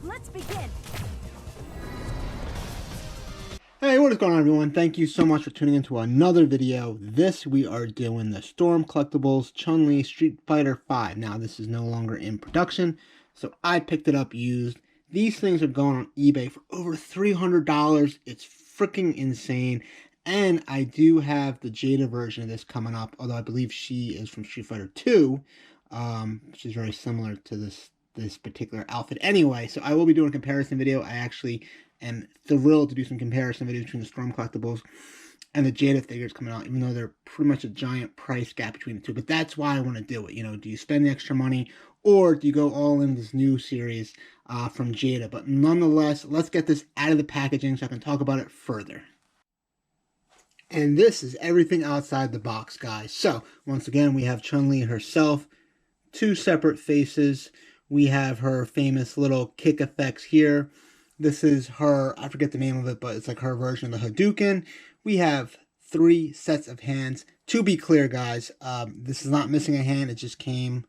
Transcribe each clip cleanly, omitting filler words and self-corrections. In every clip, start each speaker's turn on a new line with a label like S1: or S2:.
S1: Let's begin.
S2: Hey, what is going on, everyone? Thank you so much for tuning into another video. This, we are doing the Storm Collectibles Chun Li Street Fighter 5. Now, this is no longer in production, so I picked it up used. These things are going on eBay for over $300. It's freaking insane. And I do have the Jada version of this coming up, although I believe she is from Street Fighter 2, which is very similar to this particular outfit anyway. So I will be doing a comparison video. I actually am thrilled to do some comparison videos between the Storm Collectibles and the Jada figures coming out, even though they're pretty much a giant price gap between the two. But that's why I want to do it. You know, do you spend the extra money, or do you go all in this new series from Jada? But nonetheless, let's get this out of the packaging so I can talk about it further. And this is everything outside the box, guys. So, once again, we have Chun Li herself, two separate faces. We have her famous little kick effects here. This is her, I forget the name of it, but it's like her version of the Hadouken. We have 3 sets of hands. To be clear, guys, this is not missing a hand. It just came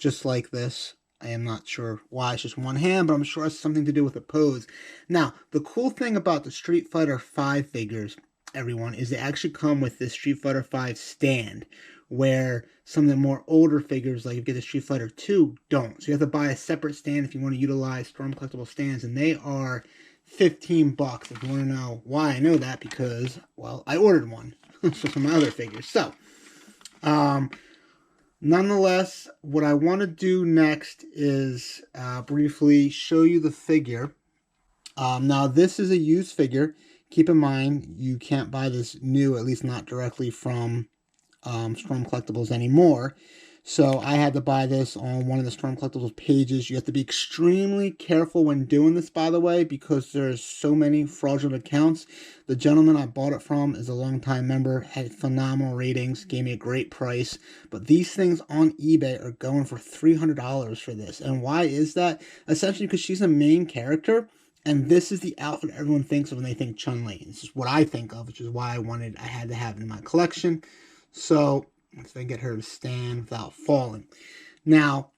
S2: just like this. I am not sure why it's just one hand, but I'm sure it's something to do with the pose. Now, the cool thing about the Street Fighter 5 figures, everyone, is they actually come with this Street Fighter 5 stand, where some of the more older figures, like if you get the Street Fighter 2, don't. So you have to buy a separate stand if you want to utilize Storm Collectible stands, and they are $15. If you want to know why I know that, because, well, I ordered one for some other figures. So, nonetheless, what I want to do next is briefly show you the figure. Now, this is a used figure. Keep in mind, you can't buy this new, at least not directly from Storm Collectibles anymore. So I had to buy this on one of the Storm Collectibles pages. You have to be extremely careful when doing this, by the way, because there's so many fraudulent accounts. The gentleman I bought it from is a longtime member, had phenomenal ratings, gave me a great price. But these things on eBay are going for $300 for this. And why is that? Essentially because she's a main character. And this is the outfit everyone thinks of when they think Chun Li. This is what I think of, which is why I had to have it in my collection. So, let's get her to stand without falling. Now,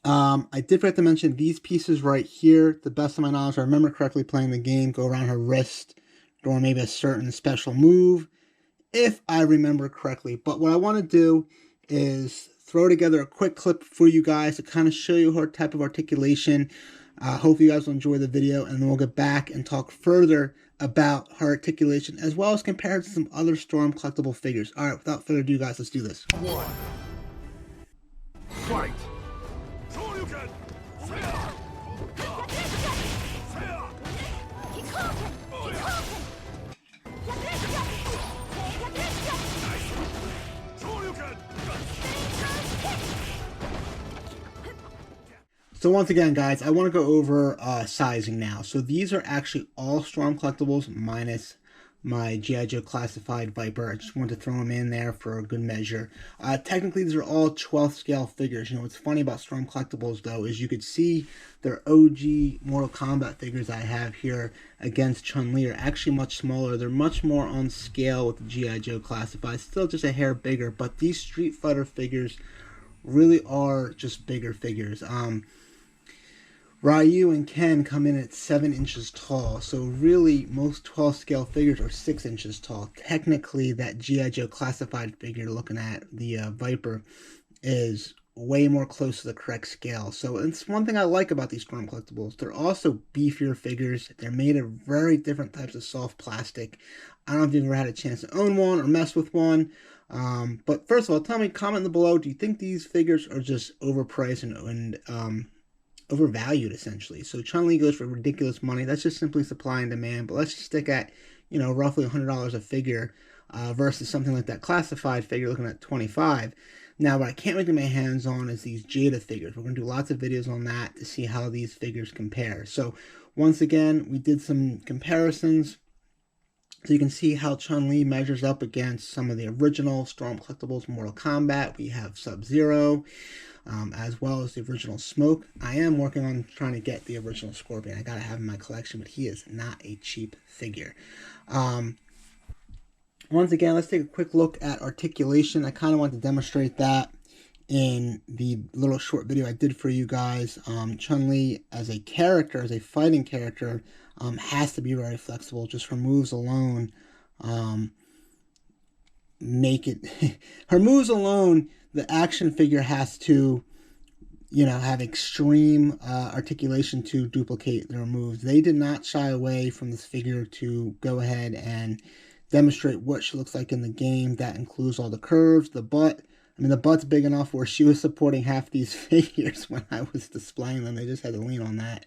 S2: I did forget to mention these pieces right here. The best of my knowledge, I remember correctly playing the game, go around her wrist during maybe a certain special move, if I remember correctly. But what I want to do is throw together a quick clip for you guys to kind of show you her type of articulation. Hopefully you guys will enjoy the video, and then we'll get back and talk further about her articulation, as well as compare it to some other Storm Collectible figures. Alright, without further ado, guys, let's do this.
S3: 1. Fight!
S2: So once again, guys, I want to go over sizing now. So these are actually all Storm Collectibles minus my G.I. Joe Classified Viper. I just wanted to throw them in there for a good measure. Technically, these are all 12th scale figures. You know, what's funny about Storm Collectibles, though, is you could see their OG Mortal Kombat figures I have here against Chun Li are actually much smaller. They're much more on scale with the G.I. Joe Classified. Still just a hair bigger, but these Street Fighter figures really are just bigger figures. Ryu and Ken come in at 7 inches tall, so really most 12 scale figures are 6 inches tall. Technically, that G.I. Joe Classified figure, looking at the Viper, is way more close to the correct scale. So it's one thing I like about these Storm Collectibles. They're also beefier figures. They're made of very different types of soft plastic. I don't know if you've ever had a chance to own one or mess with one. But first of all, tell me, comment below, do you think these figures are just overpriced and overvalued, essentially? So Chun Li goes for ridiculous money. That's just simply supply and demand. But let's just stick at, you know, roughly $100 a figure versus something like that Classified figure looking at $25. Now, what I can't really get my hands on is these Jada figures. We're going to do lots of videos on that to see how these figures compare. So once again, we did some comparisons. So you can see how Chun Li measures up against some of the original Storm Collectibles Mortal Kombat. We have Sub-Zero, as well as the original Smoke. I am working on trying to get the original Scorpion. I gotta have him in my collection, but he is not a cheap figure. Once again, let's take a quick look at articulation. I kind of want to demonstrate that in the little short video I did for you guys. Chun-Li as a character, as a fighting character, has to be very flexible. Just her moves alone make it her moves alone, the action figure has to, you know, have extreme articulation to duplicate their moves. They did not shy away from this figure to go ahead and demonstrate what she looks like in the game. That includes all the curves, the butt. I mean, the butt's big enough where she was supporting half these figures when I was displaying them. They just had to lean on that.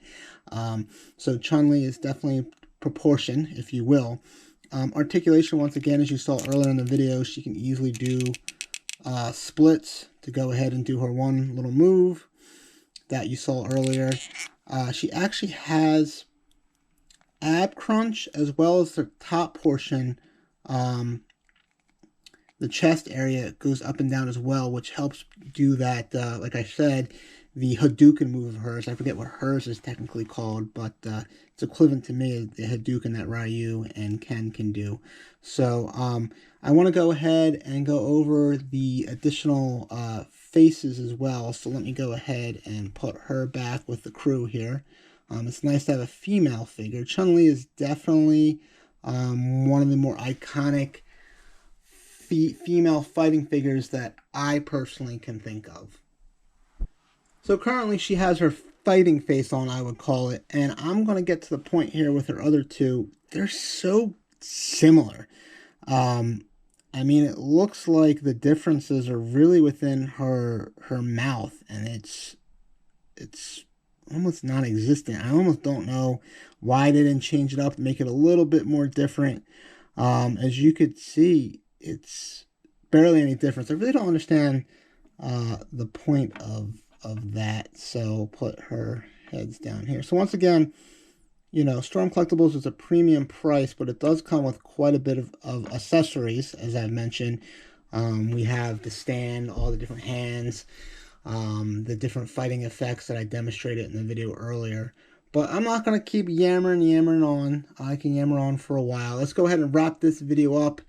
S2: So Chun-Li is definitely proportion, if you will. Articulation, once again, as you saw earlier in the video, she can easily do splits to go ahead and do her one little move that you saw earlier. She actually has ab crunch as well as the top portion. The chest area goes up and down as well, which helps do that, like I said, the Hadouken move of hers. I forget what hers is technically called, but it's equivalent to me, the Hadouken that Ryu and Ken can do. So I want to go ahead and go over the additional faces as well. So let me go ahead and put her back with the crew here. It's nice to have a female figure. Chun-Li is definitely one of the more iconic female fighting figures that I personally can think of. So currently she has her fighting face on, I would call it, and I'm going to get to the point here with her other two. They're so similar. I mean, it looks like the differences are really within her mouth, and it's almost non-existent. I almost don't know why they didn't change it up to make it a little bit more different. As you could see, it's barely any difference. I really don't understand the point of that. So put her heads down here. So once again, you know, Storm Collectibles is a premium price, but it does come with quite a bit of accessories, as I've mentioned. We have the stand, all the different hands, the different fighting effects that I demonstrated in the video earlier. But I'm not going to keep yammering on. I can yammer on for a while. Let's go ahead and wrap this video up.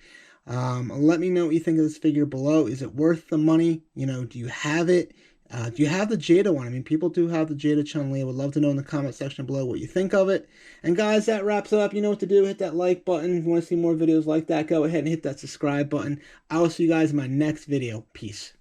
S2: Let me know what you think of this figure below. Is it worth the money? You know, do you have it? Do you have the Jada one? I mean, people do have the Jada Chun-Li. I would love to know in the comment section below what you think of it. And guys, that wraps it up. You know what to do. Hit that like button. If you want to see more videos like that, go ahead and hit that subscribe button. I will see you guys in my next video. Peace.